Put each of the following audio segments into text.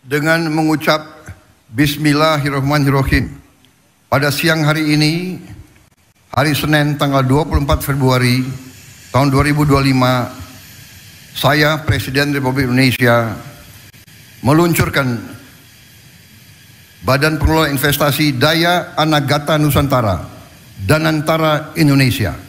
dengan mengucap Bismillahirrahmanirrahim. Pada siang hari ini, hari Senin tanggal 24 Februari tahun 2025, saya Presiden Republik Indonesia meluncurkan Badan Pengelola Investasi Daya Anagata Nusantara, Danantara Indonesia.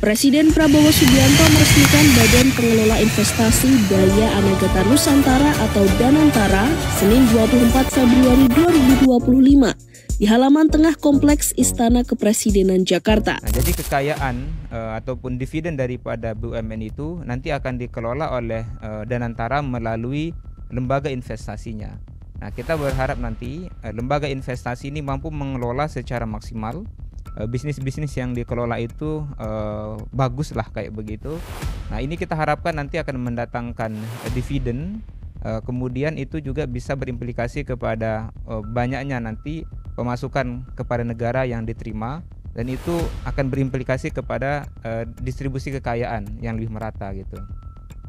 Presiden Prabowo Subianto meresmikan Badan Pengelola Investasi Daya Anagata Nusantara atau Danantara Senin 24 Februari 2025 di halaman tengah Kompleks Istana Kepresidenan Jakarta. Nah, jadi kekayaan ataupun dividen daripada BUMN itu nanti akan dikelola oleh Danantara melalui lembaga investasinya. Nah, kita berharap nanti lembaga investasi ini mampu mengelola secara maksimal bisnis-bisnis yang dikelola itu bagus lah kayak begitu. Nah, ini kita harapkan nanti akan mendatangkan dividen, kemudian itu juga bisa berimplikasi kepada banyaknya nanti pemasukan kepada negara yang diterima, dan itu akan berimplikasi kepada distribusi kekayaan yang lebih merata gitu.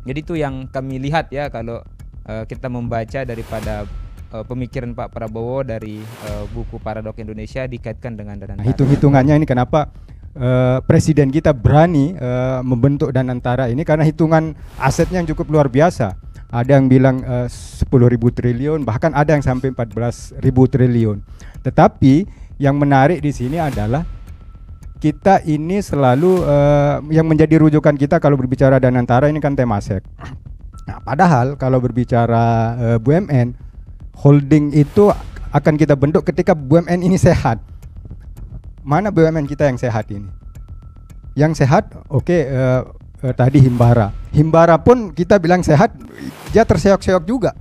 Jadi itu yang kami lihat ya kalau kita membaca daripada pemikiran Pak Prabowo dari buku Paradok Indonesia dikaitkan dengan Danantara. Hitung-hitungannya ini kenapa Presiden kita berani membentuk Danantara ini, karena hitungan asetnya yang cukup luar biasa. Ada yang bilang 10.000 triliun, bahkan ada yang sampai 14.000 triliun. Tetapi yang menarik di sini adalah kita ini selalu yang menjadi rujukan kita kalau berbicara Danantara ini kan Temasek. Nah, padahal kalau berbicara BUMN, holding itu akan kita bentuk ketika BUMN ini sehat. Mana BUMN kita yang sehat ini? Yang sehat, tadi Himbara. Himbara pun kita bilang sehat, dia terseok-seok juga.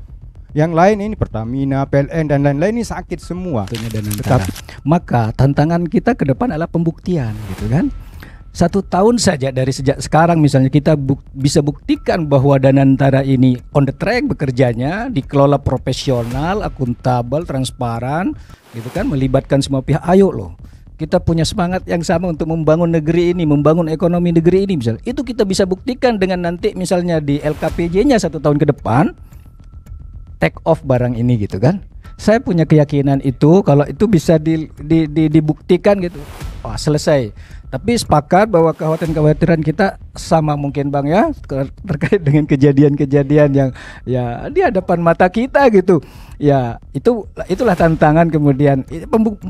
Yang lain ini Pertamina, PLN dan lain-lain ini sakit semua. Maka tantangan kita ke depan adalah pembuktian, gitu kan? 1 tahun saja dari sejak sekarang misalnya kita bisa buktikan bahwa Danantara ini on the track bekerjanya, dikelola profesional, akuntabel, transparan, gitu kan, melibatkan semua pihak. Ayo loh, kita punya semangat yang sama untuk membangun negeri ini, membangun ekonomi negeri ini misalnya. Itu kita bisa buktikan dengan nanti misalnya di LKPJ-nya 1 tahun ke depan take off barang ini, gitu kan. Saya punya keyakinan itu kalau itu bisa dibuktikan gitu. Wah, selesai. Tapi sepakat bahwa kekhawatiran kita sama mungkin Bang ya, terkait dengan kejadian-kejadian yang ya di hadapan mata kita gitu. Ya, itulah tantangan kemudian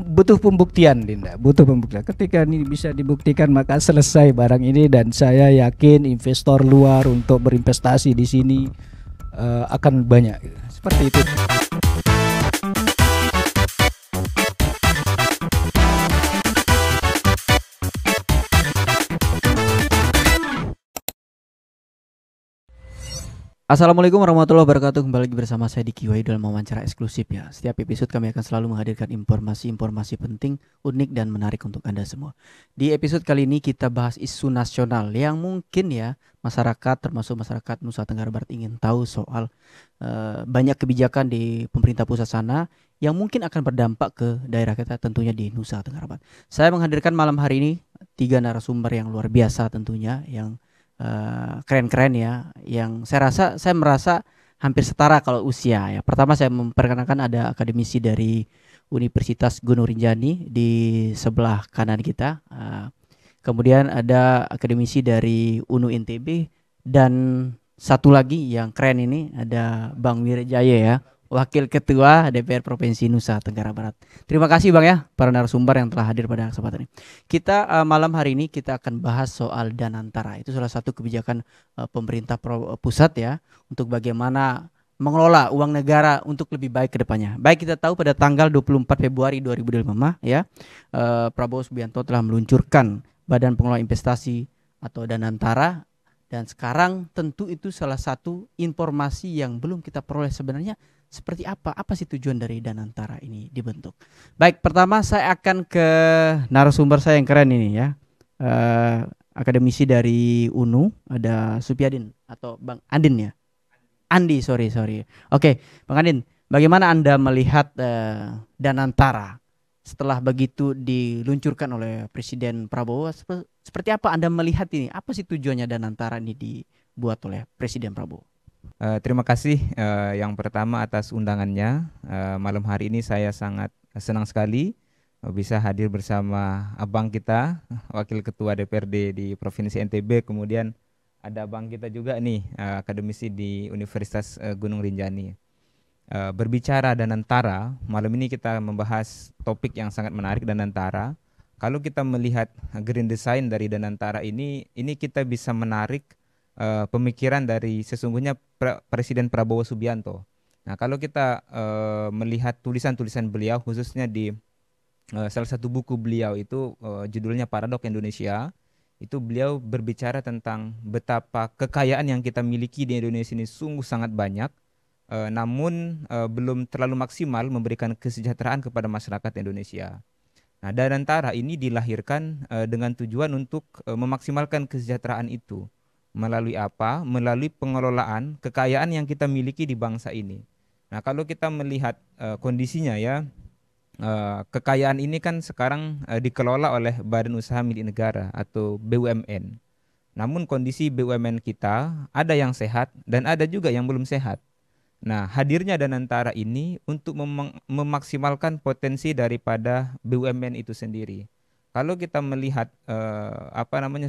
butuh pembuktian, Dinda. Butuh pembuktian. Ketika ini bisa dibuktikan maka selesai barang ini, dan saya yakin investor luar untuk berinvestasi di sini akan banyak. Seperti itu. Assalamualaikum warahmatullahi wabarakatuh. Kembali lagi bersama saya Diki Wahyu dalam wawancara eksklusif ya. Setiap episode kami akan selalu menghadirkan informasi-informasi penting, unik dan menarik untuk Anda semua. Di episode kali ini kita bahas isu nasional yang mungkin ya masyarakat, termasuk masyarakat Nusa Tenggara Barat ingin tahu soal banyak kebijakan di pemerintah pusat sana yang mungkin akan berdampak ke daerah kita, tentunya di Nusa Tenggara Barat. Saya menghadirkan malam hari ini 3 narasumber yang luar biasa tentunya, yang keren-keren ya, yang saya merasa hampir setara kalau usia ya. Pertama saya memperkenalkan ada akademisi dari Universitas Gunung Rinjani di sebelah kanan kita. Kemudian ada akademisi dari UNU NTB, dan satu lagi yang keren ini ada Bang Wirajaya ya, Wakil Ketua DPR Provinsi Nusa Tenggara Barat. Terima kasih Bang ya, para narasumber yang telah hadir pada kesempatan ini. Kita malam hari ini kita akan bahas soal Danantara. Itu salah satu kebijakan pemerintah pusat ya, untuk bagaimana mengelola uang negara untuk lebih baik ke depannya. Baik, kita tahu pada tanggal 24 Februari 2025 ya, Prabowo Subianto telah meluncurkan Badan Pengelola Investasi atau Danantara. Dan sekarang tentu itu salah satu informasi yang belum kita peroleh sebenarnya. Seperti apa sih tujuan dari Danantara ini dibentuk? Baik, pertama saya akan ke narasumber saya yang keren ini ya, akademisi dari UNU, ada Supyadin atau Bang Andin ya, Andi, sorry. Oke, Bang Andin, bagaimana Anda melihat Danantara setelah begitu diluncurkan oleh Presiden Prabowo? Seperti apa Anda melihat ini? Apa sih tujuannya Danantara ini dibuat oleh Presiden Prabowo? Terima kasih yang pertama atas undangannya. Malam hari ini saya sangat senang sekali bisa hadir bersama abang kita, Wakil Ketua DPRD di Provinsi NTB, kemudian ada abang kita juga nih, akademisi di Universitas Gunung Rinjani. Berbicara Danantara, malam ini kita membahas topik yang sangat menarik, Danantara. Kalau kita melihat green design dari Danantara ini kita bisa menarik pemikiran dari sesungguhnya Presiden Prabowo Subianto. Nah, kalau kita melihat tulisan-tulisan beliau, khususnya di salah satu buku beliau itu judulnya Paradok Indonesia, itu beliau berbicara tentang betapa kekayaan yang kita miliki di Indonesia ini sungguh sangat banyak, namun belum terlalu maksimal memberikan kesejahteraan kepada masyarakat Indonesia. Nah, Danantara ini dilahirkan dengan tujuan untuk memaksimalkan kesejahteraan itu. Melalui apa? Melalui pengelolaan kekayaan yang kita miliki di bangsa ini. Nah, kalau kita melihat kondisinya ya, kekayaan ini kan sekarang dikelola oleh Badan Usaha Milik Negara atau BUMN. Namun kondisi BUMN kita ada yang sehat dan ada juga yang belum sehat. Nah, hadirnya Danantara ini untuk memaksimalkan potensi daripada BUMN itu sendiri. Kalau kita melihat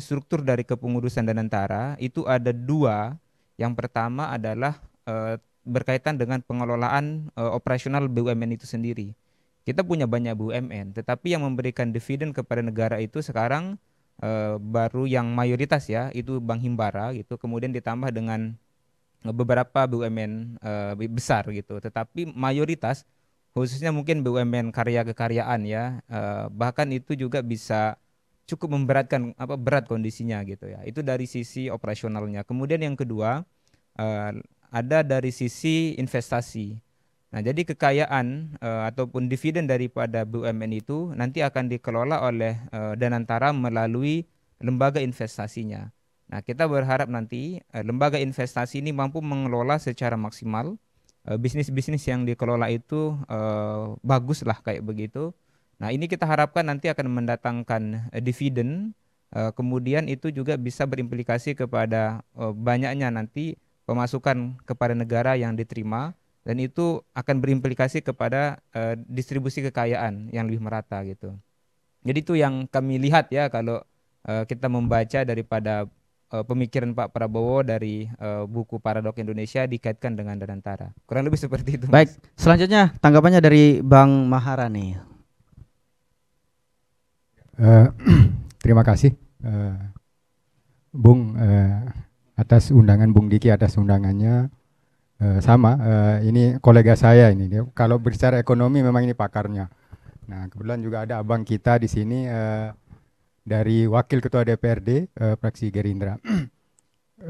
struktur dari kepengurusan Danantara itu ada dua. Yang pertama adalah berkaitan dengan pengelolaan operasional BUMN itu sendiri. Kita punya banyak BUMN, tetapi yang memberikan dividen kepada negara itu sekarang baru yang mayoritas ya, itu Bank Himbara gitu. Kemudian ditambah dengan beberapa BUMN besar gitu. Tetapi mayoritas khususnya mungkin BUMN karya kekaryaan ya, bahkan itu juga bisa cukup memberatkan berat kondisinya gitu ya. Itu dari sisi operasionalnya. Kemudian yang kedua ada dari sisi investasi. Nah, jadi kekayaan ataupun dividen daripada BUMN itu nanti akan dikelola oleh Danantara melalui lembaga investasinya. Nah, kita berharap nanti lembaga investasi ini mampu mengelola secara maksimal bisnis-bisnis yang dikelola itu bagus lah kayak begitu. Nah, ini kita harapkan nanti akan mendatangkan dividen, kemudian itu juga bisa berimplikasi kepada banyaknya nanti pemasukan kepada negara yang diterima, dan itu akan berimplikasi kepada distribusi kekayaan yang lebih merata gitu. Jadi itu yang kami lihat ya kalau kita membaca daripada pemikiran Pak Prabowo dari buku Paradok Indonesia dikaitkan dengan Danantara. Kurang lebih seperti itu. Baik, selanjutnya tanggapannya dari Bang Maharani. Terima kasih Bung atas undangan, Bung Diki atas undangannya. Ini kolega saya ini. Kalau bicara ekonomi memang ini pakarnya. Nah, kebetulan juga ada abang kita di sini dari Wakil Ketua DPRD fraksi Gerindra.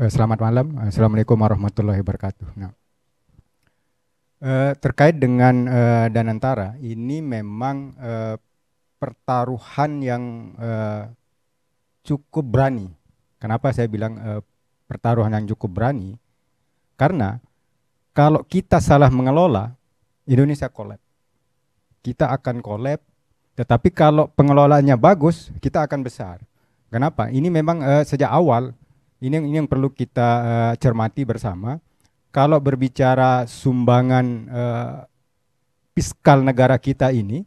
Selamat malam. Assalamualaikum warahmatullahi wabarakatuh. Nah, terkait dengan Danantara, ini memang pertaruhan yang cukup berani. Kenapa saya bilang pertaruhan yang cukup berani? Karena kalau kita salah mengelola, Indonesia kolab. Kita akan kolab. Tetapi kalau pengelolaannya bagus, kita akan besar. Kenapa? Ini memang sejak awal, ini yang perlu kita cermati bersama. Kalau berbicara sumbangan fiskal negara kita ini,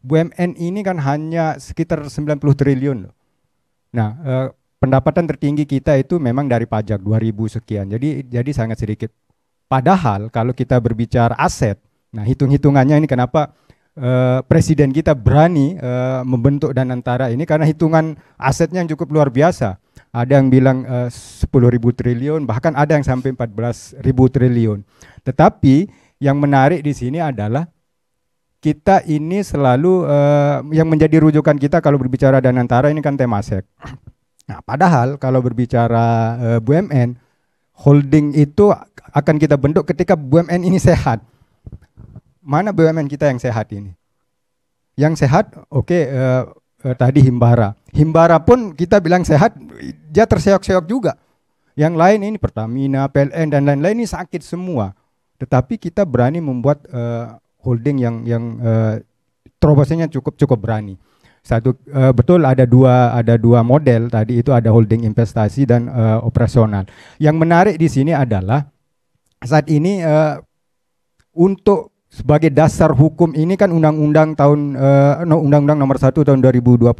BUMN ini kan hanya sekitar 90 triliun. Nah, pendapatan tertinggi kita itu memang dari pajak 2.000 sekian. Jadi sangat sedikit. Padahal kalau kita berbicara aset, nah hitung-hitungannya ini kenapa Presiden kita berani membentuk Danantara ini karena hitungan asetnya yang cukup luar biasa. Ada yang bilang 10.000 triliun, bahkan ada yang sampai 14.000 triliun. Tetapi yang menarik di sini adalah kita ini selalu yang menjadi rujukan kita kalau berbicara Danantara ini kan Temasek. Nah, padahal kalau berbicara BUMN, holding itu akan kita bentuk ketika BUMN ini sehat. Mana BUMN kita yang sehat ini? Yang sehat, tadi Himbara. Himbara pun kita bilang sehat, dia terseok-seok juga. Yang lain ini Pertamina, PLN dan lain-lain ini sakit semua. Tetapi kita berani membuat holding yang terobosannya cukup berani. Satu betul ada dua model tadi, itu ada holding investasi dan operasional. Yang menarik di sini adalah saat ini untuk sebagai dasar hukum ini kan Undang-Undang Nomor 1 tahun 2025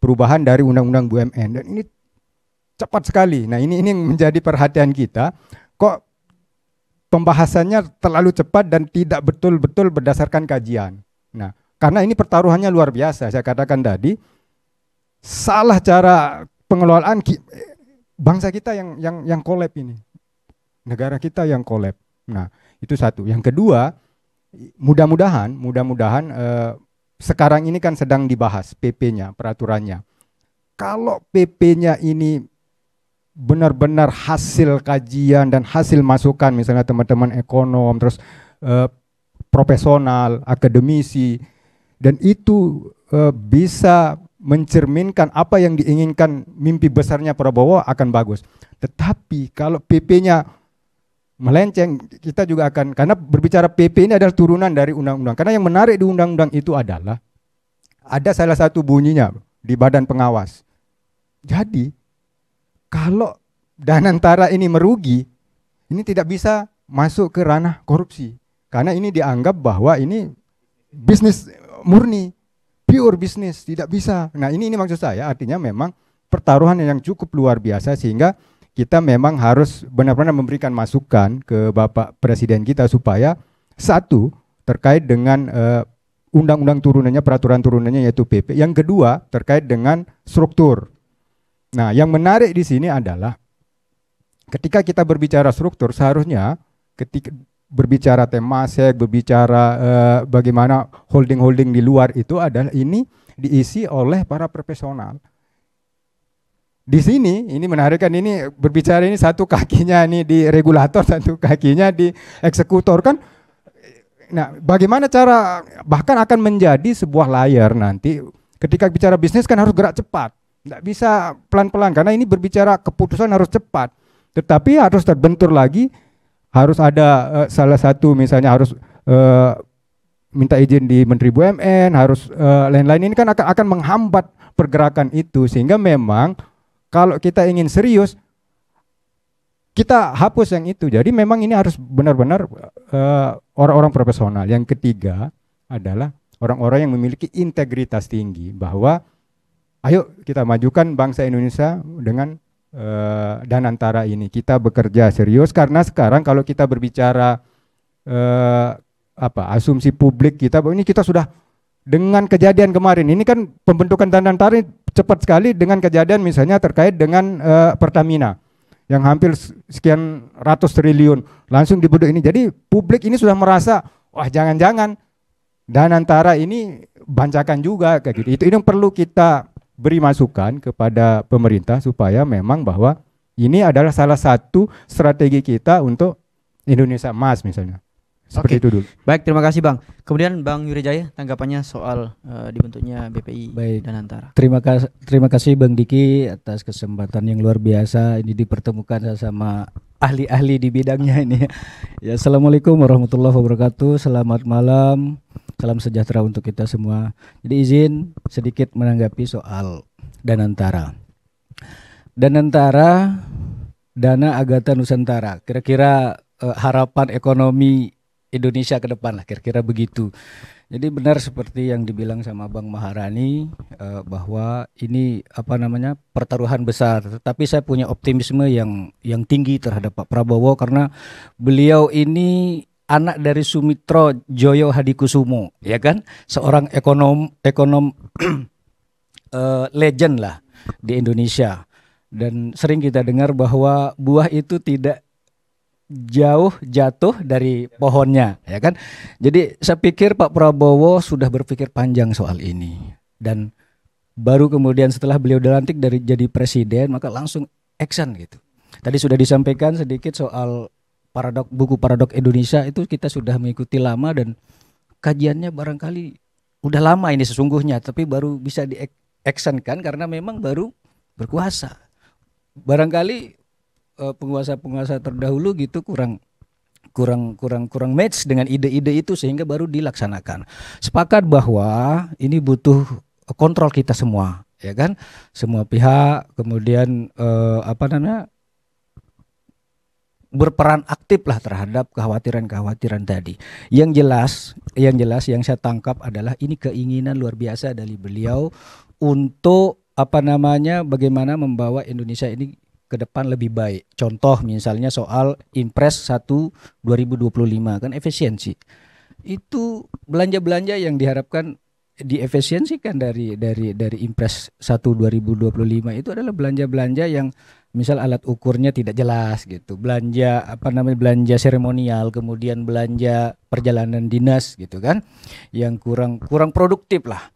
perubahan dari Undang-Undang BUMN, dan ini cepat sekali. Nah, ini yang menjadi perhatian kita. Kok pembahasannya terlalu cepat dan tidak betul-betul berdasarkan kajian. Nah, karena ini pertaruhannya luar biasa. Saya katakan tadi, salah cara pengelolaan bangsa kita yang kolab ini. Negara kita yang kolab. Nah, itu satu. Yang kedua, mudah-mudahan sekarang ini kan sedang dibahas PP-nya, peraturannya. Kalau PP-nya ini benar-benar hasil kajian dan hasil masukan, misalnya teman-teman ekonom, terus profesional, akademisi, dan itu bisa mencerminkan apa yang diinginkan mimpi besarnya Prabowo, akan bagus. Tetapi kalau PP-nya melenceng, kita juga akan, karena berbicara PP ini adalah turunan dari undang-undang. Karena yang menarik di undang-undang itu adalah ada salah satu bunyinya di badan pengawas. Jadi kalau Danantara ini merugi, ini tidak bisa masuk ke ranah korupsi. Karena ini dianggap bahwa ini bisnis murni, pure bisnis, tidak bisa. Nah, ini maksud saya, artinya memang pertaruhan yang cukup luar biasa, sehingga kita memang harus benar-benar memberikan masukan ke Bapak Presiden kita supaya satu, terkait dengan undang-undang turunannya, peraturan turunannya yaitu PP. Yang kedua, terkait dengan struktur. Nah, yang menarik di sini adalah ketika kita berbicara struktur, seharusnya ketika berbicara Temasek, berbicara bagaimana holding-holding di luar itu adalah ini diisi oleh para profesional. Di sini, ini menarik kan, ini berbicara ini satu kakinya ini di regulator, satu kakinya di eksekutor kan. Nah, bagaimana cara, bahkan akan menjadi sebuah layar nanti ketika bicara bisnis kan harus gerak cepat. Tidak bisa pelan-pelan, karena ini berbicara keputusan harus cepat. Tetapi harus terbentur lagi, harus ada salah satu misalnya harus minta izin di Menteri BUMN, harus lain-lain, ini kan akan menghambat pergerakan itu, sehingga memang kalau kita ingin serius, kita hapus yang itu. Jadi memang ini harus benar-benar orang-orang profesional. Yang ketiga adalah orang-orang yang memiliki integritas tinggi, bahwa ayo kita majukan bangsa Indonesia dengan Danantara ini. Kita bekerja serius, karena sekarang kalau kita berbicara asumsi publik kita, bahwa ini kita sudah dengan kejadian kemarin, ini kan pembentukan Danantara cepat sekali dengan kejadian misalnya terkait dengan Pertamina yang hampir sekian ratus triliun langsung dibentuk ini. Jadi publik ini sudah merasa, wah jangan-jangan Danantara ini bancakan juga kayak gitu. Itu yang perlu kita beri masukan kepada pemerintah supaya memang bahwa ini adalah salah satu strategi kita untuk Indonesia Emas misalnya. Seperti itu dulu. Baik, terima kasih Bang. Kemudian Bang Yuri Jaya, tanggapannya soal dibentuknya BPI Danantara. Terima kasih Bang Diki atas kesempatan yang luar biasa ini dipertemukan sama ahli-ahli di bidangnya ini. Ya, Assalamualaikum warahmatullahi wabarakatuh. Selamat malam. Salam sejahtera untuk kita semua. Jadi izin sedikit menanggapi soal Danantara. Danantara, Dana Agatha Nusantara. Kira-kira harapan ekonomi Indonesia ke depan lah, kira-kira begitu. Jadi benar seperti yang dibilang sama Bang Maharani, bahwa ini pertaruhan besar. Tetapi saya punya optimisme yang tinggi terhadap Pak Prabowo, karena beliau ini anak dari Sumitro Joyo Hadikusumo, ya kan, seorang ekonom legend lah di Indonesia. Dan sering kita dengar bahwa buah itu tidak jauh jatuh dari pohonnya, ya kan. Jadi saya pikir Pak Prabowo sudah berpikir panjang soal ini, dan baru kemudian setelah beliau dilantik jadi presiden maka langsung action gitu. Tadi sudah disampaikan sedikit soal buku Paradok Indonesia, itu kita sudah mengikuti lama dan kajiannya barangkali udah lama ini sesungguhnya, tapi baru bisa di-actionkan karena memang baru berkuasa. Barangkali penguasa-penguasa terdahulu gitu kurang match dengan ide-ide itu sehingga baru dilaksanakan. Sepakat bahwa ini butuh kontrol kita semua, ya kan? Semua pihak, kemudian berperan aktif lah terhadap kekhawatiran-kekhawatiran tadi. Yang jelas yang saya tangkap adalah ini keinginan luar biasa dari beliau untuk bagaimana membawa Indonesia ini ke depan lebih baik. Contoh misalnya soal Impres 1 2025 kan efisiensi. Itu belanja-belanja yang diharapkan diefisiensikan dari Impres 1 2025 itu adalah belanja-belanja yang misal alat ukurnya tidak jelas gitu, belanja seremonial, kemudian belanja perjalanan dinas gitu kan, yang kurang produktif lah.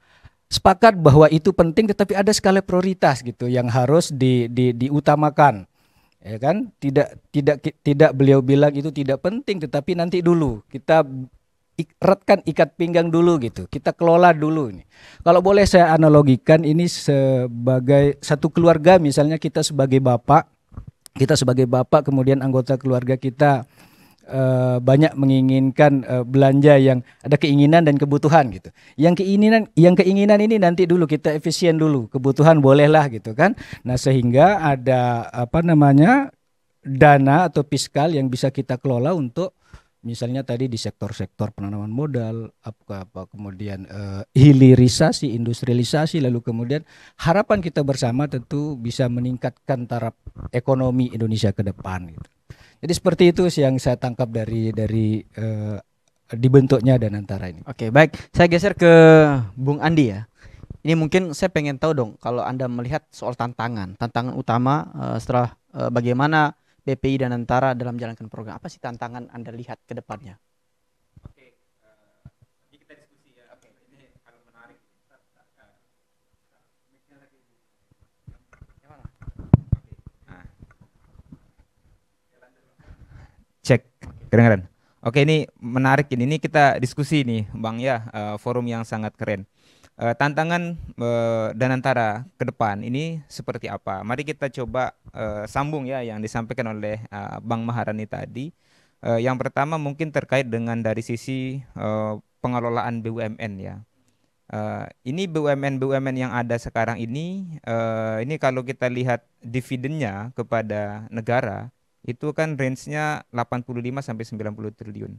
Sepakat bahwa itu penting, tetapi ada skala prioritas gitu yang harus diutamakan, ya kan? Tidak beliau bilang itu tidak penting, tetapi nanti dulu kita eratkan ikat pinggang dulu gitu. Kita kelola dulu ini. Kalau boleh saya analogikan ini sebagai satu keluarga, misalnya kita sebagai bapak kemudian anggota keluarga kita banyak menginginkan belanja yang ada keinginan dan kebutuhan gitu. Yang keinginan ini nanti dulu kita efisien dulu. Kebutuhan bolehlah gitu kan. Nah, sehingga ada dana atau fiskal yang bisa kita kelola untuk misalnya tadi di sektor-sektor penanaman modal, kemudian hilirisasi, industrialisasi, lalu kemudian harapan kita bersama tentu bisa meningkatkan taraf ekonomi Indonesia ke depan. Gitu. Jadi seperti itu sih yang saya tangkap dari dibentuknya Danantara ini. Oke, baik. Saya geser ke Bung Andi ya. Ini mungkin saya pengen tahu dong, kalau Anda melihat soal tantangan utama setelah bagaimana BPI Danantara dalam menjalankan program, apa sih tantangan Anda lihat ke depannya? Oke, ini kita diskusi ya. Oke, ini hal menarik. Cek, kedengaran? Oke, ini menarik ini kita diskusi nih, Bang ya, forum yang sangat keren. Tantangan Danantara ke depan ini seperti apa? Mari kita coba sambung ya yang disampaikan oleh Bang Maharani tadi. Yang pertama mungkin terkait dengan dari sisi pengelolaan BUMN ya. Ini BUMN yang ada sekarang ini kalau kita lihat dividennya kepada negara itu kan range-nya 85 sampai 90 triliun.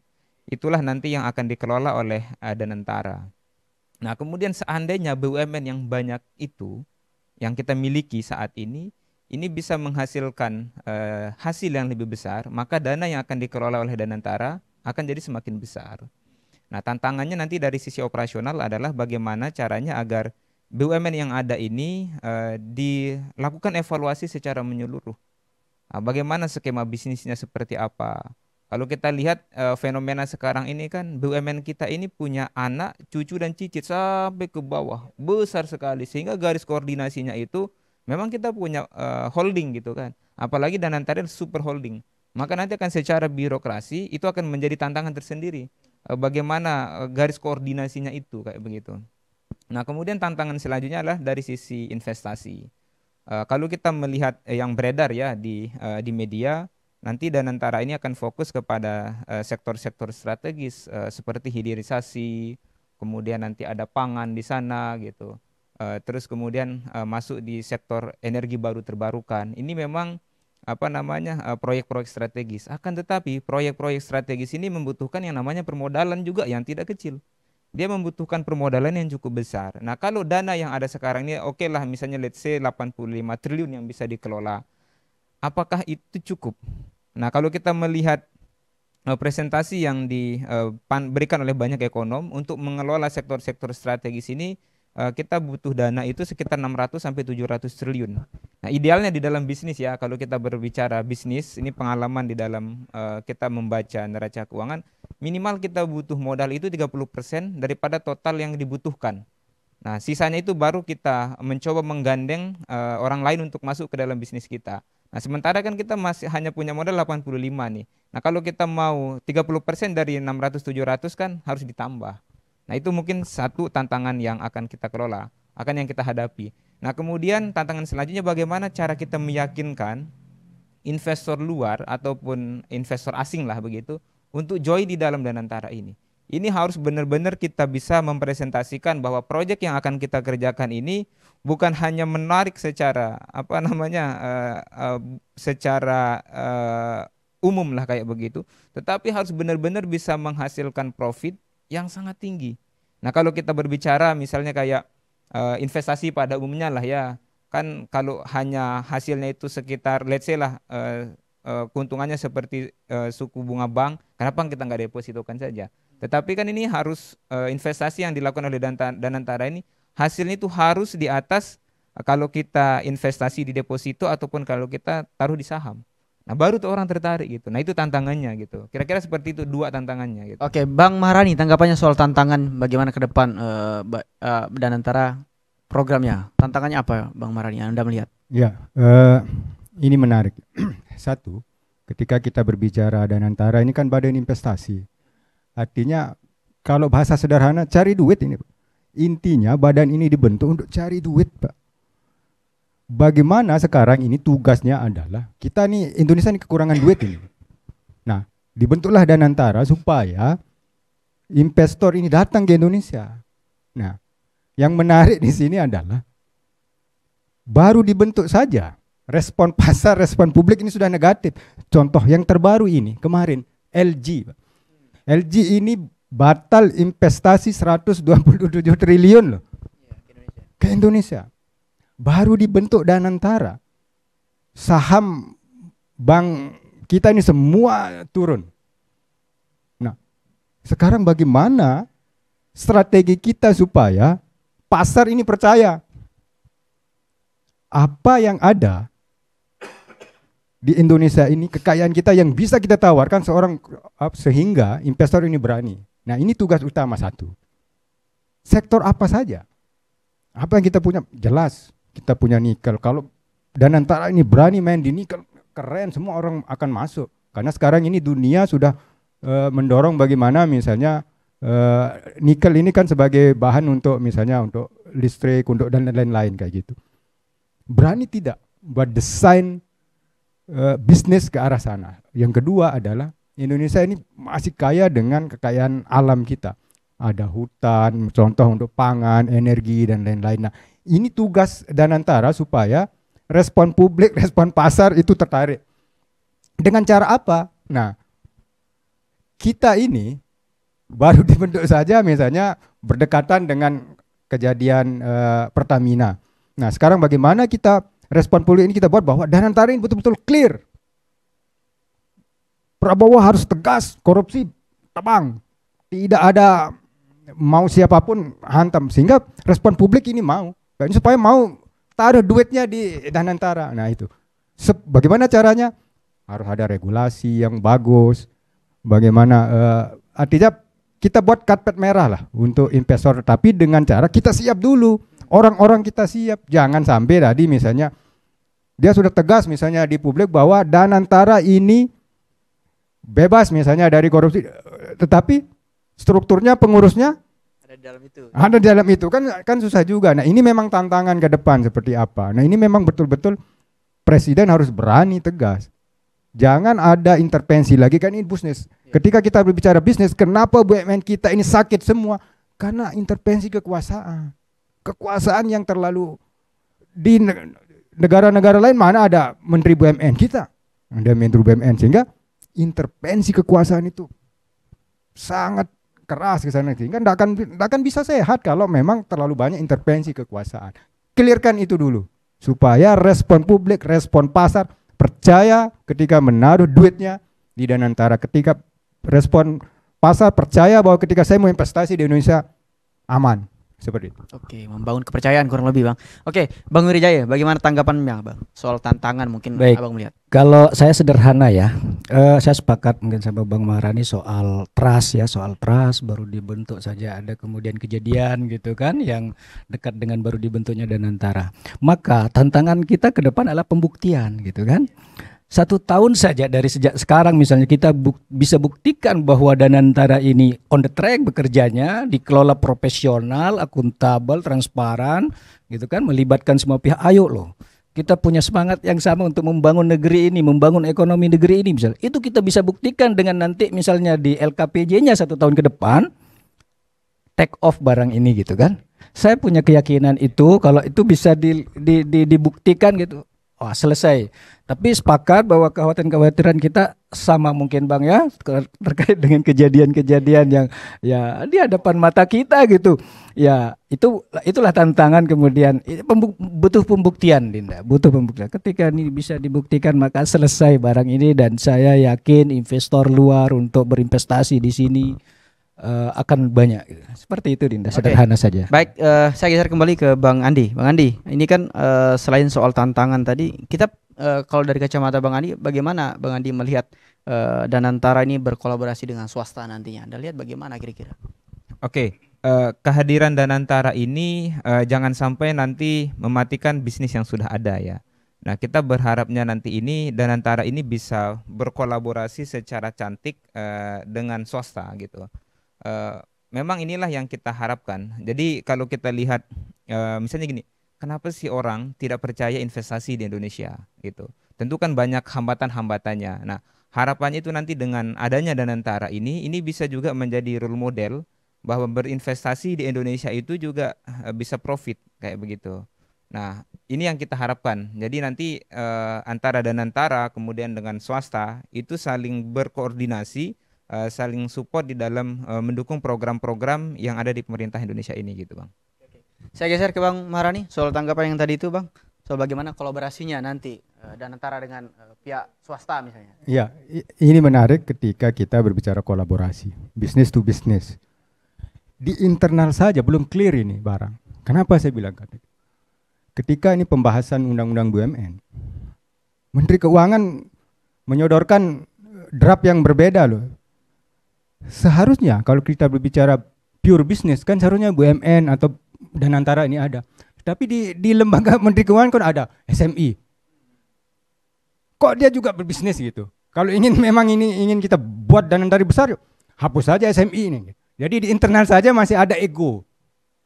Itulah nanti yang akan dikelola oleh Danantara. Nah, kemudian seandainya BUMN yang banyak itu yang kita miliki saat ini bisa menghasilkan hasil yang lebih besar, maka dana yang akan dikelola oleh Danantara akan jadi semakin besar. Nah, tantangannya nanti dari sisi operasional adalah bagaimana caranya agar BUMN yang ada ini dilakukan evaluasi secara menyeluruh. Nah, bagaimana skema bisnisnya seperti apa? Kalau kita lihat fenomena sekarang ini kan BUMN kita ini punya anak, cucu dan cicit sampai ke bawah, besar sekali sehingga garis koordinasinya itu memang kita punya holding gitu kan. Apalagi Danantara super holding. Maka nanti akan secara birokrasi itu akan menjadi tantangan tersendiri. Bagaimana garis koordinasinya itu kayak begitu. Nah, kemudian tantangan selanjutnya adalah dari sisi investasi. Kalau kita melihat yang beredar ya di media, nanti Danantara ini akan fokus kepada sektor-sektor strategis seperti hilirisasi, kemudian nanti ada pangan di sana gitu. Terus kemudian masuk di sektor energi baru terbarukan. Ini memang proyek-proyek strategis. Akan tetapi proyek-proyek strategis ini membutuhkan yang namanya permodalan juga yang tidak kecil. Dia membutuhkan permodalan yang cukup besar. Nah, kalau dana yang ada sekarang ini oke lah misalnya let's say 85 triliun yang bisa dikelola. Apakah itu cukup? Nah, kalau kita melihat presentasi yang diberikan oleh banyak ekonom untuk mengelola sektor-sektor strategis ini, kita butuh dana itu sekitar 600 sampai 700 triliun. Nah, idealnya di dalam bisnis ya, kalau kita berbicara bisnis, ini pengalaman di dalam kita membaca neraca keuangan, minimal kita butuh modal itu 30% daripada total yang dibutuhkan. Nah, sisanya itu baru kita mencoba menggandeng orang lain untuk masuk ke dalam bisnis kita. Nah, sementara kan kita masih hanya punya modal 85 nih. Nah, kalau kita mau 30% dari 600-700 kan harus ditambah. Nah, itu mungkin satu tantangan yang akan kita kelola, akan yang kita hadapi. Nah, kemudian tantangan selanjutnya bagaimana cara kita meyakinkan investor luar ataupun investor asing lah begitu untuk join di dalam Danantara ini. Ini harus benar-benar kita bisa mempresentasikan bahwa proyek yang akan kita kerjakan ini bukan hanya menarik secara secara umum lah kayak begitu, tetapi harus benar-benar bisa menghasilkan profit yang sangat tinggi. Nah, kalau kita berbicara misalnya kayak investasi pada umumnya lah ya, kan kalau hanya hasilnya itu sekitar let's say lah keuntungannya seperti suku bunga bank, kenapa kita nggak depositokan saja? Tetapi kan ini harus investasi yang dilakukan oleh Danantara ini hasilnya itu harus di atas kalau kita investasi di deposito ataupun kalau kita taruh di saham. Nah, baru tuh orang tertarik gitu. Nah, itu tantangannya gitu. Kira-kira seperti itu dua tantangannya gitu. Oke, Bang Maharani, tanggapannya soal tantangan bagaimana ke depan Danantara programnya. Tantangannya apa, Bang Maharani? Anda melihat? Ya, ini menarik. Satu, ketika kita berbicara Danantara ini kan badan investasi. Artinya kalau bahasa sederhana cari duit ini, Pak. Intinya badan ini dibentuk untuk cari duit, Pak. Bagaimana sekarang ini tugasnya adalah kita nih Indonesia ini kekurangan duit ini. Nah, dibentuklah Danantara supaya investor ini datang ke Indonesia. Nah, yang menarik di sini adalah baru dibentuk saja respon pasar, respon publik ini sudah negatif. Contoh yang terbaru ini kemarin LG. LG ini batal investasi 127 triliun loh ke Indonesia. Baru dibentuk Danantara, saham bank kita ini semua turun. Nah, sekarang bagaimana strategi kita supaya pasar ini percaya apa yang ada di Indonesia ini, kekayaan kita yang bisa kita tawarkan sehingga investor ini berani. Nah, ini tugas utama satu. Sektor apa saja? Apa yang kita punya? Jelas. Kita punya nikel. Kalau Danantara ini berani main di nikel, keren, semua orang akan masuk. Karena sekarang ini dunia sudah mendorong bagaimana misalnya nikel ini kan sebagai bahan untuk misalnya untuk listrik, untuk dan lain-lain kayak gitu. Berani tidak buat desain bisnis ke arah sana. Yang kedua adalah Indonesia ini masih kaya dengan kekayaan alam kita. Ada hutan, contoh untuk pangan, energi dan lain-lain. Nah, ini tugas Danantara supaya respon publik, respon pasar itu tertarik. Dengan cara apa? Nah, kita ini baru dibentuk saja misalnya berdekatan dengan kejadian Pertamina. Nah, sekarang bagaimana kita respon publik ini kita buat bahwa Danantara ini betul-betul clear. Prabowo harus tegas, korupsi tebang. Tidak ada mau siapapun hantam, sehingga respon publik ini mau. Supaya mau taruh duitnya di Danantara. Nah, itu. Bagaimana caranya? Harus ada regulasi yang bagus. Bagaimana artinya kita buat karpet merah lah untuk investor, tapi dengan cara kita siap dulu. Orang-orang kita siap. Jangan sampai tadi misalnya dia sudah tegas misalnya di publik bahwa Danantara ini bebas misalnya dari korupsi, tetapi strukturnya pengurusnya ada di dalam itu kan susah juga. Nah, ini memang tantangan ke depan seperti apa. Nah, ini memang betul-betul presiden harus berani tegas. Jangan ada intervensi lagi, kan ini bisnis. Ketika kita berbicara bisnis, kenapa BUMN kita ini sakit semua? Karena intervensi kekuasaan. Kekuasaan yang terlalu di negara-negara lain mana ada menteri BUMN kita? Ada menteri BUMN, sehingga intervensi kekuasaan itu sangat keras ke sana, sehingga tidak akan bisa sehat kalau memang terlalu banyak intervensi kekuasaan. Clearkan itu dulu supaya respon publik, respon pasar percaya ketika menaruh duitnya di Danantara, ketika respon pasar percaya bahwa ketika saya mau investasi di Indonesia aman. Seperti itu. Oke, membangun kepercayaan kurang lebih, Bang. Oke, Bang Wirijaya, bagaimana tanggapannya, Bang? Soal tantangan mungkin. Baik. Abang melihat. Kalau saya sederhana ya, saya sepakat mungkin sama Bang Maharani soal trust ya, soal trust baru dibentuk saja ada kemudian kejadian gitu kan yang dekat dengan baru dibentuknya Danantara. Maka tantangan kita ke depan adalah pembuktian gitu kan. 1 tahun saja dari sejak sekarang misalnya kita bisa buktikan bahwa Danantara ini on the track bekerjanya, dikelola profesional, akuntabel, transparan gitu kan, melibatkan semua pihak. Ayo loh, kita punya semangat yang sama untuk membangun negeri ini, membangun ekonomi negeri ini misalnya. Itu kita bisa buktikan dengan nanti misalnya di LKPJ-nya 1 tahun ke depan take off barang ini gitu kan. Saya punya keyakinan itu kalau itu bisa dibuktikan gitu. Wah, selesai. Tapi sepakat bahwa kekhawatiran kita sama mungkin Bang ya, terkait dengan kejadian-kejadian yang ya di hadapan mata kita gitu. Ya, itulah tantangan kemudian butuh pembuktian Dinda, butuh pembuktian. Ketika ini bisa dibuktikan maka selesai barang ini, dan saya yakin investor luar untuk berinvestasi di sini akan banyak. Seperti itu Dinda, sederhana saja. Baik, saya geser kembali ke Bang Andi. Bang Andi, ini kan selain soal tantangan tadi, kita kalau dari kacamata Bang Andi, bagaimana Bang Andi melihat Danantara ini berkolaborasi dengan swasta nantinya? Anda lihat bagaimana kira-kira? Oke, kehadiran Danantara ini jangan sampai nanti mematikan bisnis yang sudah ada ya. Nah, kita berharapnya nanti ini Danantara ini bisa berkolaborasi secara cantik dengan swasta gitu. Memang inilah yang kita harapkan. Jadi kalau kita lihat misalnya gini, kenapa sih orang tidak percaya investasi di Indonesia gitu? Tentu kan banyak hambatan-hambatannya. Nah, harapannya itu nanti dengan adanya Danantara ini bisa juga menjadi role model bahwa berinvestasi di Indonesia itu juga bisa profit kayak begitu. Nah, ini yang kita harapkan. Jadi nanti antara Danantara kemudian dengan swasta itu saling berkoordinasi, saling support di dalam mendukung program-program yang ada di pemerintah Indonesia ini gitu, Bang. Saya geser ke Bang Maharani soal tanggapan yang tadi itu Bang, soal bagaimana kolaborasinya nanti Danantara dengan pihak swasta misalnya. Ya, ini menarik ketika kita berbicara kolaborasi, business to business. Di internal saja belum clear ini barang. Kenapa saya bilang gitu? Ketika ini pembahasan undang-undang BUMN, Menteri Keuangan menyodorkan draft yang berbeda loh. Seharusnya kalau kita berbicara pure business kan seharusnya BUMN atau Danantara ini ada. Tapi di lembaga Menteri Keuangan kan ada SMI. Kok dia juga berbisnis gitu? Kalau memang ingin kita buat Danantara besar, hapus saja SMI ini. Jadi di internal saja masih ada ego.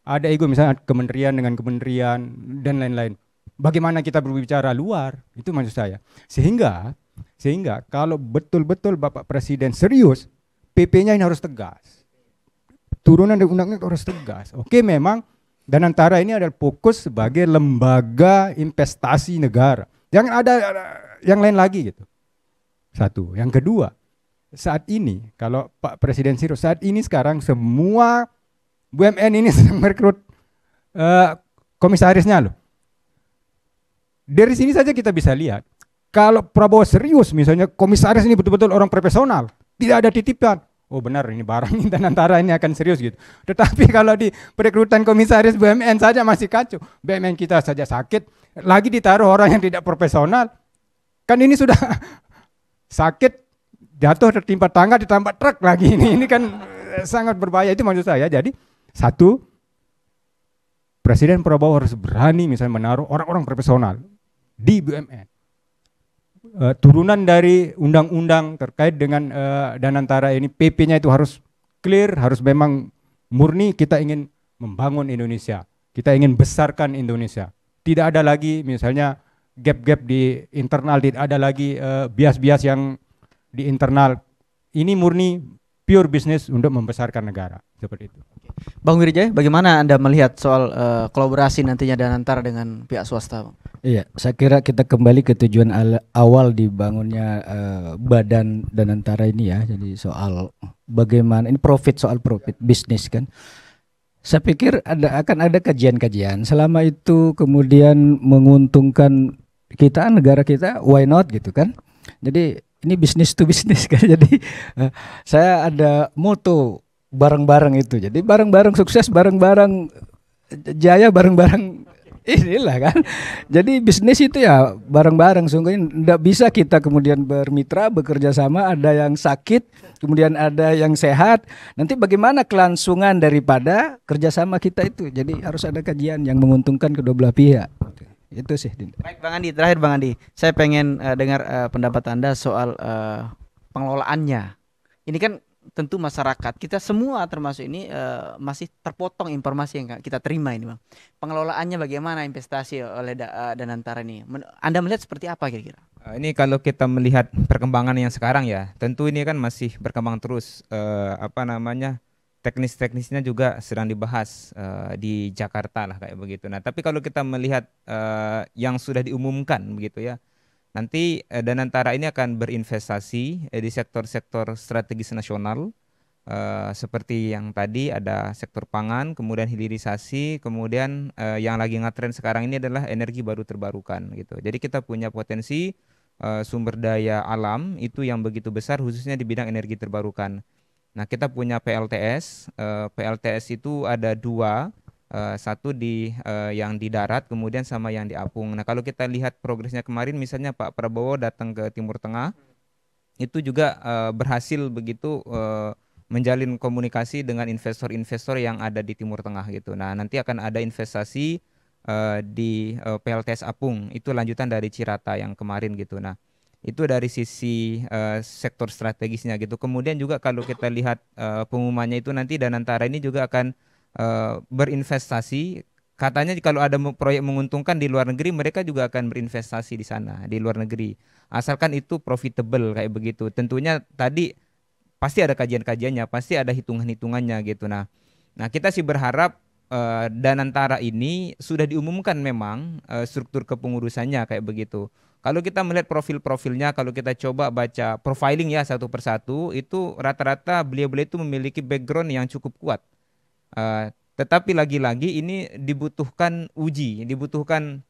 Ada ego misalnya kementerian dengan kementerian dan lain-lain. Bagaimana kita berbicara luar? Itu maksud saya. Sehingga kalau betul-betul Bapak Presiden serius, PP-nya ini harus tegas. Turunan dari undang-undang harus tegas. Oke, memang Danantara ini adalah fokus sebagai lembaga investasi negara. Jangan ada yang lain lagi gitu. Satu. Yang kedua, saat ini kalau Pak Presiden serius, saat ini sekarang semua BUMN ini sedang merekrut komisarisnya loh. Dari sini saja kita bisa lihat, kalau Prabowo serius misalnya komisaris ini betul-betul orang profesional, tidak ada titipan. Oh benar, ini barang ini Danantara ini akan serius gitu. Tetapi kalau di perekrutan komisaris BUMN saja masih kacau. BUMN kita saja sakit, lagi ditaruh orang yang tidak profesional. Kan ini sudah sakit, jatuh tertimpa tangga, ditambah truk lagi. Ini kan sangat berbahaya, itu maksud saya. Jadi satu, Presiden Prabowo harus berani misalnya menaruh orang-orang profesional di BUMN. Turunan dari undang-undang terkait dengan Danantara ini, PP-nya itu harus clear, harus memang murni kita ingin membangun Indonesia, kita ingin besarkan Indonesia. Tidak ada lagi misalnya gap-gap di internal, tidak ada lagi bias-bias yang di internal. Ini murni pure business untuk membesarkan negara, seperti itu. Bang Wirjaya, bagaimana Anda melihat soal kolaborasi nantinya Danantara dengan pihak swasta, Bang? Iya, saya kira kita kembali ke tujuan awal dibangunnya badan Danantara ini ya. Jadi soal bagaimana ini soal profit bisnis kan. Saya pikir akan ada kajian-kajian. Selama itu kemudian menguntungkan kita, negara kita, why not gitu kan. Jadi ini bisnis to bisnis kan. Jadi saya ada moto bareng-bareng itu. Jadi bareng-bareng sukses, bareng-bareng jaya, bareng-bareng inilah kan. Jadi bisnis itu ya bareng-bareng. Sungguhnya tidak bisa kita kemudian bermitra, bekerja sama, ada yang sakit, kemudian ada yang sehat. Nanti bagaimana kelangsungan daripada kerjasama kita itu. Jadi harus ada kajian yang menguntungkan kedua belah pihak. Itu sih. Baik Bang Andi, terakhir Bang Andi, saya pengen dengar pendapat Anda soal pengelolaannya. Ini kan tentu masyarakat kita semua termasuk ini masih terpotong informasi yang kita terima ini Bang. Pengelolaannya bagaimana investasi oleh Danantara ini? Anda melihat seperti apa kira-kira? Ini kalau kita melihat perkembangan yang sekarang ya, tentu ini kan masih berkembang terus. Teknis-teknisnya juga sedang dibahas di Jakarta lah kayak begitu. Nah, tapi kalau kita melihat yang sudah diumumkan begitu ya, nanti Danantara ini akan berinvestasi di sektor-sektor strategis nasional, seperti yang tadi ada sektor pangan, kemudian hilirisasi, kemudian yang lagi ngetren sekarang ini adalah energi baru terbarukan gitu. Jadi kita punya potensi sumber daya alam itu yang begitu besar, khususnya di bidang energi terbarukan. Nah, kita punya PLTS. PLTS itu ada dua, satu yang di darat, kemudian sama yang di apung. Nah, kalau kita lihat progresnya kemarin, misalnya Pak Prabowo datang ke Timur Tengah, itu juga berhasil begitu menjalin komunikasi dengan investor-investor yang ada di Timur Tengah gitu. Nah, nanti akan ada investasi di PLTS Apung, itu lanjutan dari Cirata yang kemarin gitu. Nah, itu dari sisi sektor strategisnya gitu. Kemudian juga kalau kita lihat pengumumannya itu nanti Danantara ini juga akan berinvestasi. Katanya kalau ada proyek menguntungkan di luar negeri, mereka juga akan berinvestasi di sana, di luar negeri. Asalkan itu profitable kayak begitu. Tentunya tadi pasti ada kajian-kajiannya, pasti ada hitungan-hitungannya gitu. Nah, kita sih berharap Danantara ini sudah diumumkan memang struktur kepengurusannya kayak begitu. Kalau kita melihat profil-profilnya, kalau kita coba baca profiling ya satu persatu, itu rata-rata beliau-beliau itu memiliki background yang cukup kuat. Tetapi lagi-lagi ini dibutuhkan uji, dibutuhkan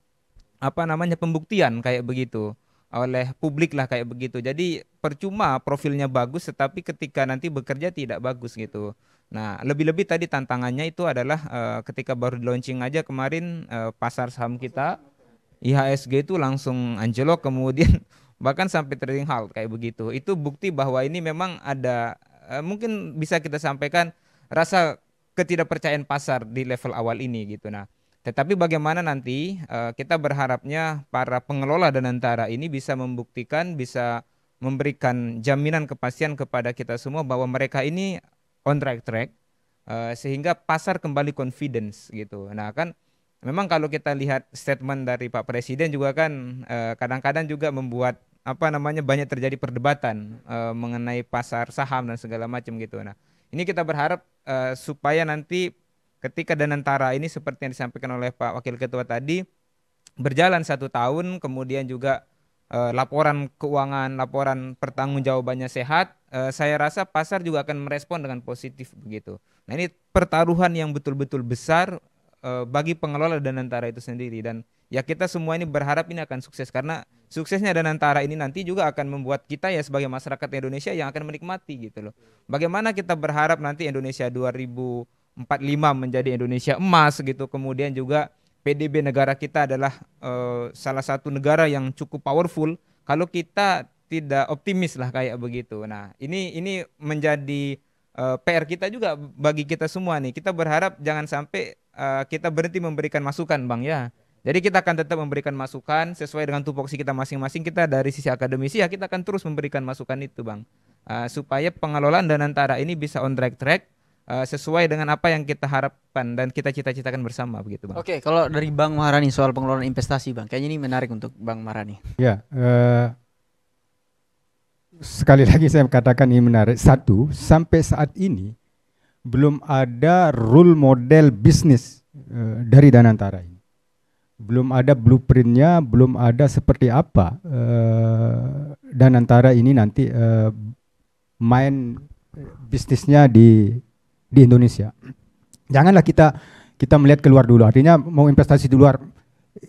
pembuktian kayak begitu oleh publik lah kayak begitu. Jadi percuma profilnya bagus, tetapi ketika nanti bekerja tidak bagus gitu. Nah, lebih-lebih tadi tantangannya itu adalah ketika baru launching aja kemarin pasar saham kita IHSG itu langsung anjlok, kemudian bahkan sampai trading halt kayak begitu. Itu bukti bahwa ini memang ada mungkin bisa kita sampaikan rasa ketidakpercayaan pasar di level awal ini gitu. Nah, tetapi bagaimana nanti kita berharapnya para pengelola Danantara ini bisa membuktikan, bisa memberikan jaminan kepastian kepada kita semua bahwa mereka ini on right track, sehingga pasar kembali confidence gitu. Nah, kan memang kalau kita lihat statement dari Pak Presiden juga kan kadang-kadang juga membuat banyak terjadi perdebatan mengenai pasar saham dan segala macam gitu. Nah, ini kita berharap supaya nanti ketika Danantara ini seperti yang disampaikan oleh Pak Wakil Ketua tadi berjalan 1 tahun, kemudian juga laporan keuangan, laporan pertanggungjawabannya sehat, saya rasa pasar juga akan merespon dengan positif begitu. Nah, ini pertaruhan yang betul-betul besar bagi pengelola Danantara itu sendiri, dan ya kita semua ini berharap ini akan sukses, karena suksesnya Danantara ini nanti juga akan membuat kita ya sebagai masyarakat Indonesia yang akan menikmati gitu loh. Bagaimana kita berharap nanti Indonesia 2045 menjadi Indonesia emas gitu, kemudian juga PDB negara kita adalah salah satu negara yang cukup powerful, kalau kita tidak optimis lah kayak begitu. Nah, ini menjadi PR kita juga bagi kita semua nih. Kita berharap jangan sampai kita berhenti memberikan masukan, Bang ya. Jadi kita akan tetap memberikan masukan sesuai dengan tupoksi kita masing-masing. Kita dari sisi akademisi ya kita akan terus memberikan masukan itu, Bang. Supaya pengelolaan Danantara ini bisa on right track sesuai dengan apa yang kita harapkan dan kita cita-citakan bersama begitu, Bang. Oke, kalau dari Bang Maharani soal pengelolaan investasi, Bang, kayaknya ini menarik untuk Bang Maharani. Ya, sekali lagi saya katakan ini menarik. Satu, sampai saat ini belum ada rule model bisnis dari Danantara ini. Belum ada blueprintnya, belum ada seperti apa Danantara ini nanti main bisnisnya di Indonesia. Janganlah kita melihat keluar dulu. Artinya mau investasi di luar,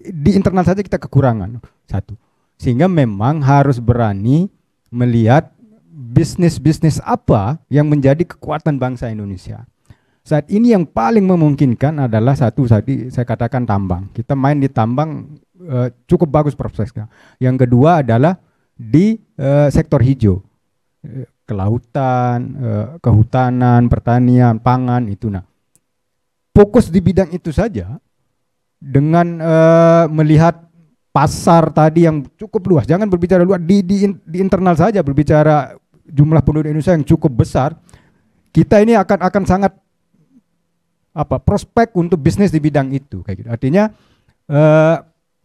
di internal saja kita kekurangan. Satu, sehingga memang harus berani melihat bisnis-bisnis apa yang menjadi kekuatan bangsa Indonesia. Saat ini yang paling memungkinkan adalah satu tadi saya katakan tambang. Kita main di tambang cukup bagus prosesnya. Yang kedua adalah di sektor hijau, kelautan, kehutanan, pertanian, pangan itu. Nah, fokus di bidang itu saja dengan melihat pasar tadi yang cukup luas. Jangan berbicara luas di internal saja, berbicara jumlah penduduk Indonesia yang cukup besar. Kita ini akan sangat prospek untuk bisnis di bidang itu kayak gitu. Artinya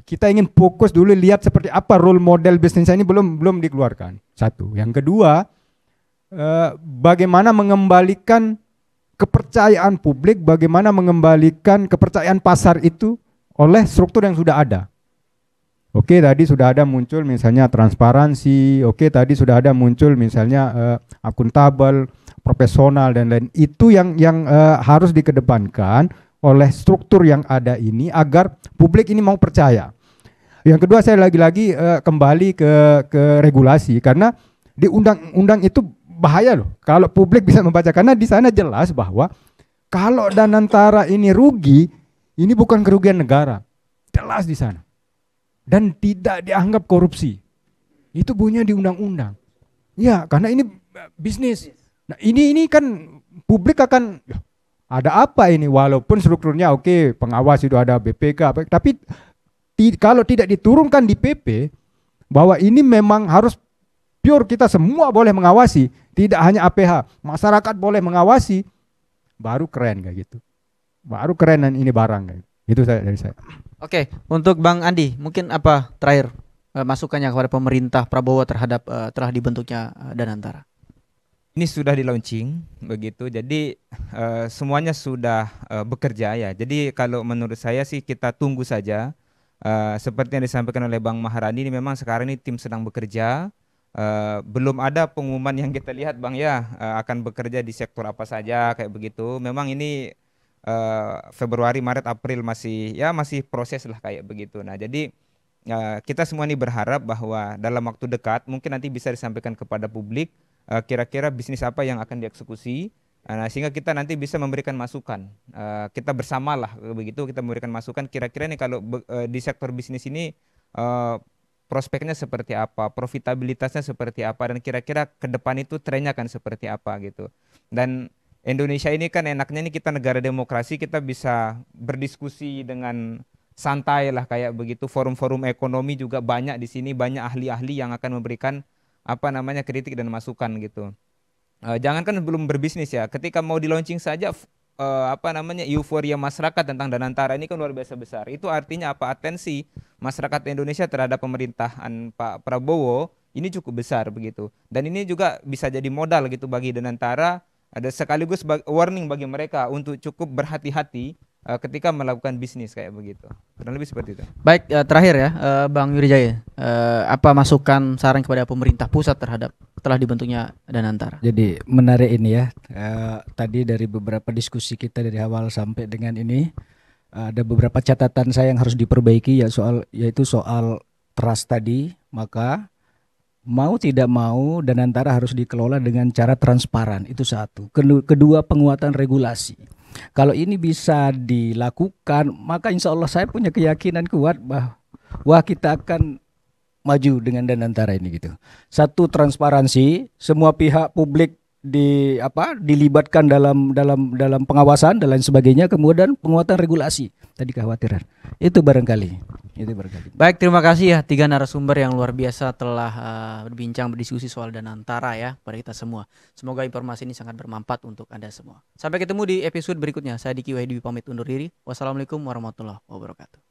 kita ingin fokus dulu lihat seperti apa role model bisnis ini belum dikeluarkan. Satu. Yang kedua, bagaimana mengembalikan kepercayaan publik, bagaimana mengembalikan kepercayaan pasar itu oleh struktur yang sudah ada. Oke, tadi sudah ada muncul misalnya transparansi, oke tadi sudah ada muncul misalnya akuntabel, profesional dan lain. Itu yang harus dikedepankan oleh struktur yang ada ini agar publik ini mau percaya. Yang kedua, saya lagi-lagi kembali ke regulasi, karena di undang-undang itu bahaya loh kalau publik bisa membaca, karena di sana jelas bahwa kalau Danantara ini rugi, ini bukan kerugian negara, jelas di sana. Dan tidak dianggap korupsi. Itu bunyinya di undang-undang. Ya, karena ini bisnis. Nah, ini kan publik akan ada apa ini, walaupun strukturnya oke, pengawas itu ada BPK, tapi kalau tidak diturunkan di PP bahwa ini memang harus pure, kita semua boleh mengawasi, tidak hanya APH, masyarakat boleh mengawasi, baru keren kayak gitu. Baru keren dan ini barang kayak gitu. Itu dari saya. Oke, untuk Bang Andi, mungkin apa terakhir masukannya kepada pemerintah Prabowo terhadap telah dibentuknya Danantara? Ini sudah di launching begitu, jadi semuanya sudah bekerja ya. Jadi kalau menurut saya sih kita tunggu saja. Seperti yang disampaikan oleh Bang Maharani, ini memang sekarang ini tim sedang bekerja. Belum ada pengumuman yang kita lihat Bang ya, akan bekerja di sektor apa saja kayak begitu. Memang ini Februari, Maret, April masih proses lah kayak begitu. Nah jadi kita semua ini berharap bahwa dalam waktu dekat mungkin nanti bisa disampaikan kepada publik kira-kira bisnis apa yang akan dieksekusi, sehingga kita nanti bisa memberikan masukan. Kita bersamalah begitu, kita memberikan masukan kira-kira nih kalau di sektor bisnis ini prospeknya seperti apa, profitabilitasnya seperti apa, dan kira-kira ke depan itu trennya akan seperti apa gitu. Dan Indonesia ini kan enaknya nih kita negara demokrasi, kita bisa berdiskusi dengan santai lah kayak begitu. Forum-forum ekonomi juga banyak di sini, banyak ahli-ahli yang akan memberikan kritik dan masukan gitu. Jangankan belum berbisnis ya, ketika mau di launching saja euforia masyarakat tentang Danantara ini kan luar biasa besar. Itu artinya apa? Atensi masyarakat Indonesia terhadap pemerintahan Pak Prabowo ini cukup besar begitu. Dan ini juga bisa jadi modal gitu bagi Danantara, ada sekaligus warning bagi mereka untuk cukup berhati-hati ketika melakukan bisnis kayak begitu. Kurang lebih seperti itu. Baik, terakhir ya Bang Yurijaya, apa masukan saran kepada pemerintah pusat terhadap telah dibentuknya Danantara? Jadi menarik ini ya, tadi dari beberapa diskusi kita dari awal sampai dengan ini ada beberapa catatan saya yang harus diperbaiki yaitu soal trust tadi. Maka mau tidak mau Danantara harus dikelola dengan cara transparan, itu satu. Kedua, penguatan regulasi. Kalau ini bisa dilakukan, maka insya Allah saya punya keyakinan kuat bahwa kita akan maju dengan Danantara ini gitu. Satu, transparansi, semua pihak publik dilibatkan dalam pengawasan dan lain sebagainya. Kemudian penguatan regulasi, tadi kekhawatiran itu barangkali. Baik, terima kasih ya 3 narasumber yang luar biasa telah berdiskusi soal Danantara ya pada kita semua. Semoga informasi ini sangat bermanfaat untuk Anda semua. Sampai ketemu di episode berikutnya. Saya Diki Wahyudi pamit undur diri. Wassalamualaikum warahmatullahi wabarakatuh.